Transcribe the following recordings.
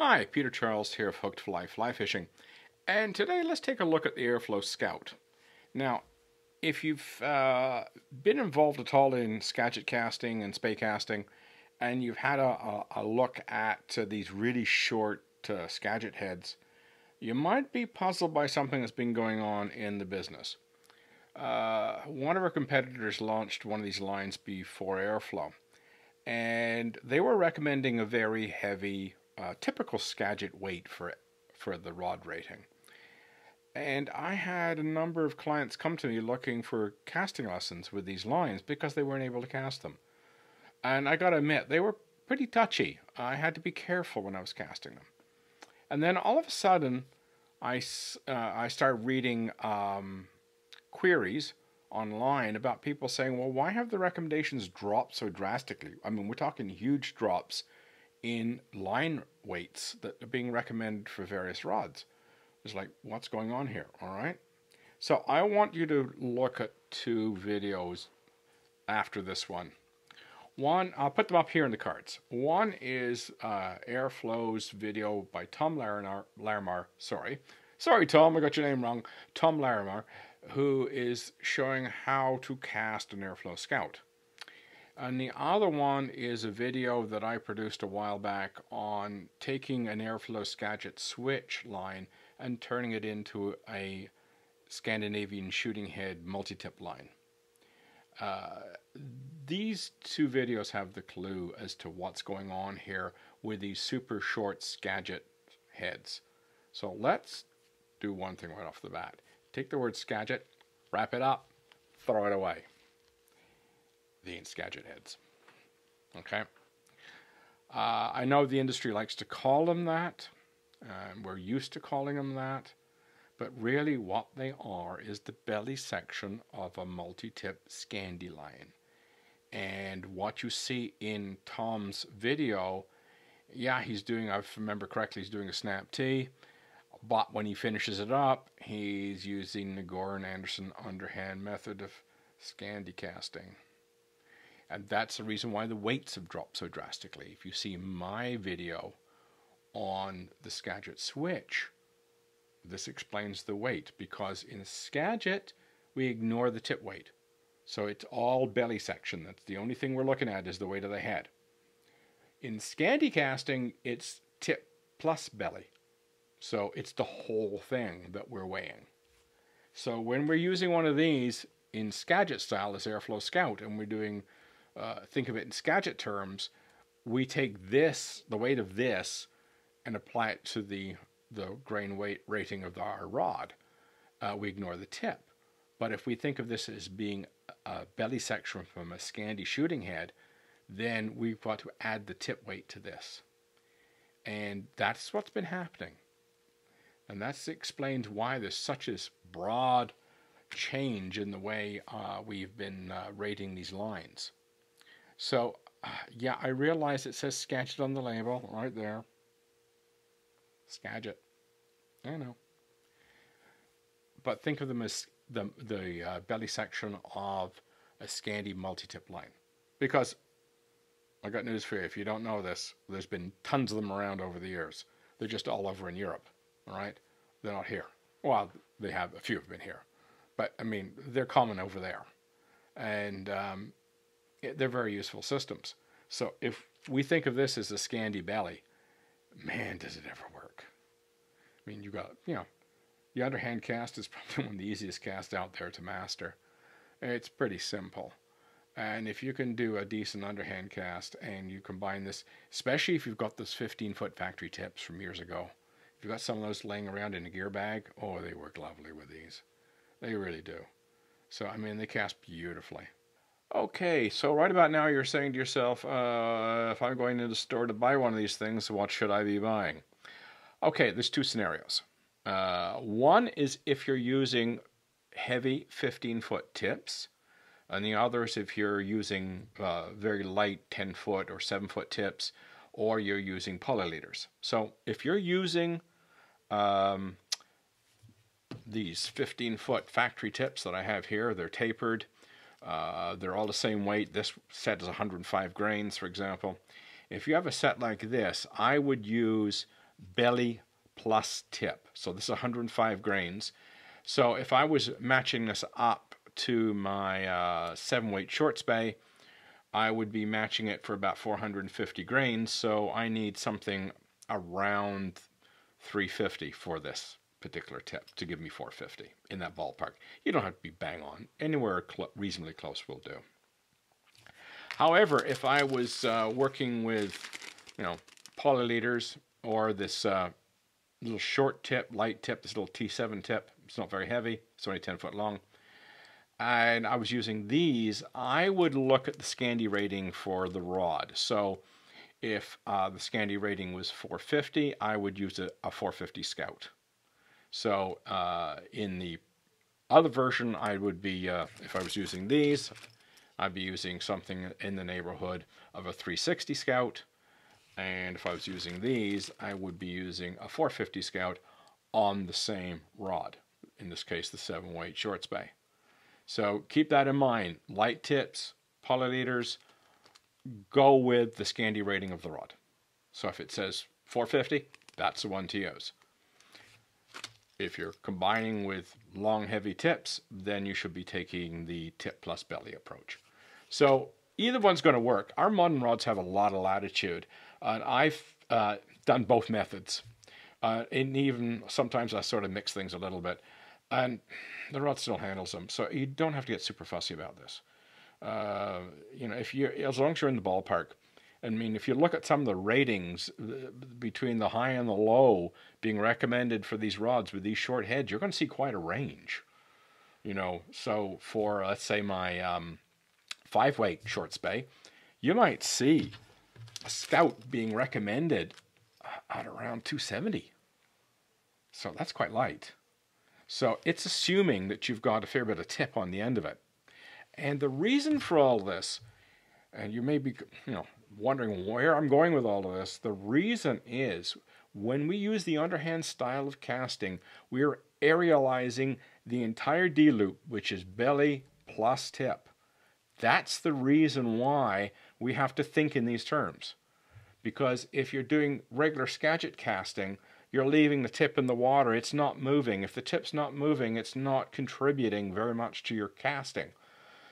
Hi, Peter Charles here of Hooked Fly Fly Fishing, and today let's take a look at the Airflow Scout. Now, if you've been involved at all in Skagit casting and spey casting, and you've had a look at these really short Skagit heads, you might be puzzled by something that's been going on in the business. One of our competitors launched one of these lines before Airflow, and they were recommending a very heavy typical Skagit weight for the rod rating. And I had a number of clients come to me looking for casting lessons with these lines because they weren't able to cast them. And I gotta admit, they were pretty touchy. I had to be careful when I was casting them. And then all of a sudden, I started reading queries online about people saying, well, why have the recommendations dropped so drastically? I mean, we're talking huge drops in line weights that are being recommended for various rods. It's like, what's going on here? All right. So I want you to look at two videos after this one. One, I'll put them up here in the cards. One is Airflow's video by Tom Larimar. Sorry, Tom, I got your name wrong. Tom Larimar, who is showing how to cast an Airflow Scout. And the other one is a video that I produced a while back on taking an Airflow Skagit switch line and turning it into a Scandinavian shooting head multi-tip line. These two videos have the clue as to what's going on here with these super short Skagit heads. So let's do one thing right off the bat. Take the word Skagit, wrap it up, throw it away. The Skagit heads. Okay. I know the industry likes to call them that. We're used to calling them that. But really what they are is the belly section of a multi-tip Scandi line. And what you see in Tom's video, yeah, he's doing, if I remember correctly, he's doing a snap T. But when he finishes it up, he's using the Goran Anderson underhand method of Scandi casting. And that's the reason why the weights have dropped so drastically. If you see my video on the Skagit switch, this explains the weight, because in Skagit we ignore the tip weight. So it's all belly section. That's the only thing we're looking at, is the weight of the head. In Scandi casting, it's tip plus belly. So it's the whole thing that we're weighing. So when we're using one of these in Skagit style as Airflow Scout, and we're doing think of it in Skagit terms, we take this, the weight of this, and apply it to the grain weight rating of our rod. We ignore the tip. But if we think of this as being a belly section from a Scandi shooting head, then we've got to add the tip weight to this. And that's what's been happening. And that explains why there's such a broad change in the way we've been rating these lines. So, yeah, I realize it says Skagit on the label right there. Skagit. I know. But think of them as the belly section of a Scandi multi-tip line. Because, I got news for you, if you don't know this, there's been tons of them around over the years. They're just all over in Europe, all right? They're not here. Well, they have, a few have been here. But, I mean, they're common over there. And they're very useful systems. So if we think of this as a Scandi belly, man, does it ever work. I mean, you got, the underhand cast is probably one of the easiest casts out there to master. It's pretty simple. And if you can do a decent underhand cast and you combine this, especially if you've got those 15-foot factory tips from years ago, if you've got some of those laying around in a gear bag, oh, they work lovely with these. They really do. So, I mean, they cast beautifully. Okay, so right about now you're saying to yourself, if I'm going to the store to buy one of these things, what should I be buying? Okay, there's two scenarios. One is if you're using heavy 15-foot tips, and the other is if you're using very light 10-foot or 7-foot tips, or you're using polyleaders. So if you're using these 15-foot factory tips that I have here, they're tapered. They're all the same weight. This set is 105 grains, for example. If you have a set like this, I would use belly plus tip. So this is 105 grains. So if I was matching this up to my 7-weight short spay, I would be matching it for about 450 grains. So I need something around 350 for this particular tip to give me 450 in that ballpark. You don't have to be bang on. Anywhere reasonably close will do. However, if I was working with, polyliters or this little short tip, light tip, this little T7 tip, it's not very heavy, it's only 10 foot long, and I was using these, I would look at the Scandi rating for the rod. So if the Scandi rating was 450, I would use a 450 Scout. So in the other version, I would be, if I was using these, I'd be using something in the neighborhood of a 360 Scout. And if I was using these, I would be using a 450 Scout on the same rod. In this case, the 7-weight short spay. So keep that in mind. Light tips, polyliters, go with the Scandi rating of the rod. So if it says 450, that's the one to use. If you're combining with long, heavy tips, then you should be taking the tip plus belly approach. So either one's going to work. Our modern rods have a lot of latitude. And I've done both methods. And even sometimes I sort of mix things a little bit. And the rod still handles them. So you don't have to get super fussy about this. As long as you're in the ballpark. I mean, if you look at some of the ratings between the high and the low being recommended for these rods with these short heads, you're going to see quite a range. So for, let's say, my 5-weight short spay, you might see a Scout being recommended at around 270. So that's quite light. So it's assuming that you've got a fair bit of tip on the end of it. And the reason for all this, and you may be, wondering where I'm going with all of this, the reason is when we use the underhand style of casting, we're aerializing the entire D-loop, which is belly plus tip. That's the reason why we have to think in these terms. Because if you're doing regular Skagit casting, you're leaving the tip in the water. It's not moving. If the tip's not moving, it's not contributing very much to your casting.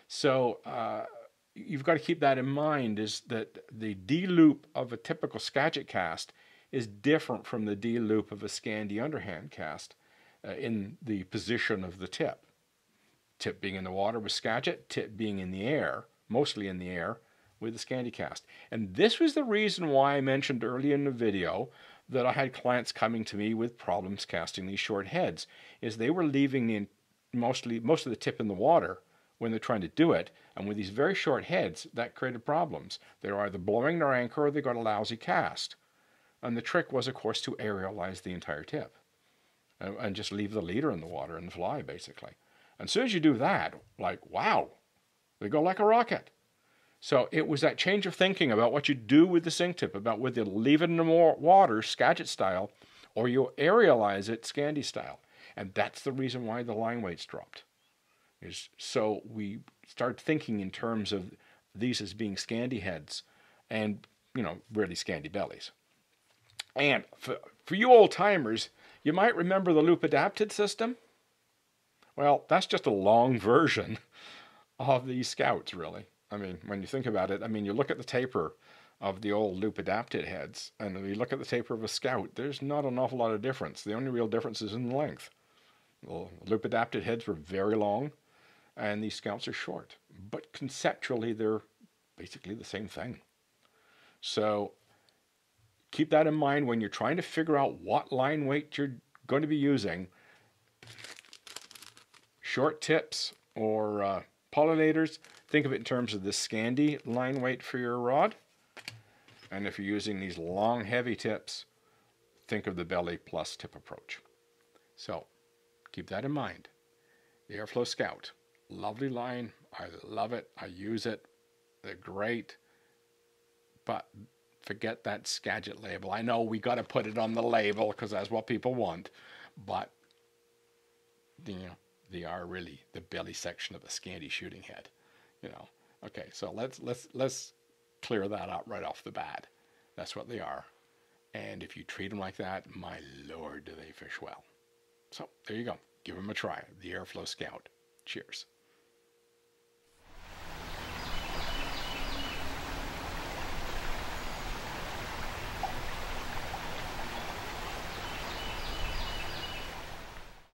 So you've got to keep that in mind, is that the D-loop of a typical Skagit cast is different from the D-loop of a Scandi underhand cast in the position of the tip. Tip being in the water with Skagit, tip being in the air, mostly in the air, with the Scandi cast. And this was the reason why I mentioned early in the video that I had clients coming to me with problems casting these short heads, is they were leaving most of the tip in the water when they're trying to do it, and with these very short heads, that created problems. They're either blowing their anchor or they got a lousy cast. And the trick was, of course, to aerialize the entire tip and just leave the leader in the water and fly, basically. And as soon as you do that, wow, they go like a rocket. So it was that change of thinking about what you do with the sink tip, about whether you leave it in the water, Skagit style, or you aerialize it, Scandi style. And that's the reason why the line weights dropped. So we started thinking in terms of these as being Scandi heads and, really Scandi bellies. And for you old timers, you might remember the loop adapted system. Well, that's just a long version of these Scouts, really. I mean, when you think about it, you look at the taper of the old loop adapted heads, and if you look at the taper of a Scout, there's not an awful lot of difference. The only real difference is in length. The loop adapted heads were very long, and these Scouts are short. But conceptually, they're basically the same thing. So keep that in mind when you're trying to figure out what line weight you're going to be using. Short tips or pollinators, think of it in terms of the Scandi line weight for your rod. And if you're using these long, heavy tips, think of the belly plus tip approach. So keep that in mind. The Airflow Scout, lovely line. I love it. I use it. They're great. But forget that Skagit label. I know we got to put it on the label because that's what people want. But, they are really the belly section of a Scandi shooting head. Okay, so let's clear that up right off the bat. That's what they are. And if you treat them like that, my lord, do they fish well. So there you go. Give them a try. The Airflow Scout. Cheers.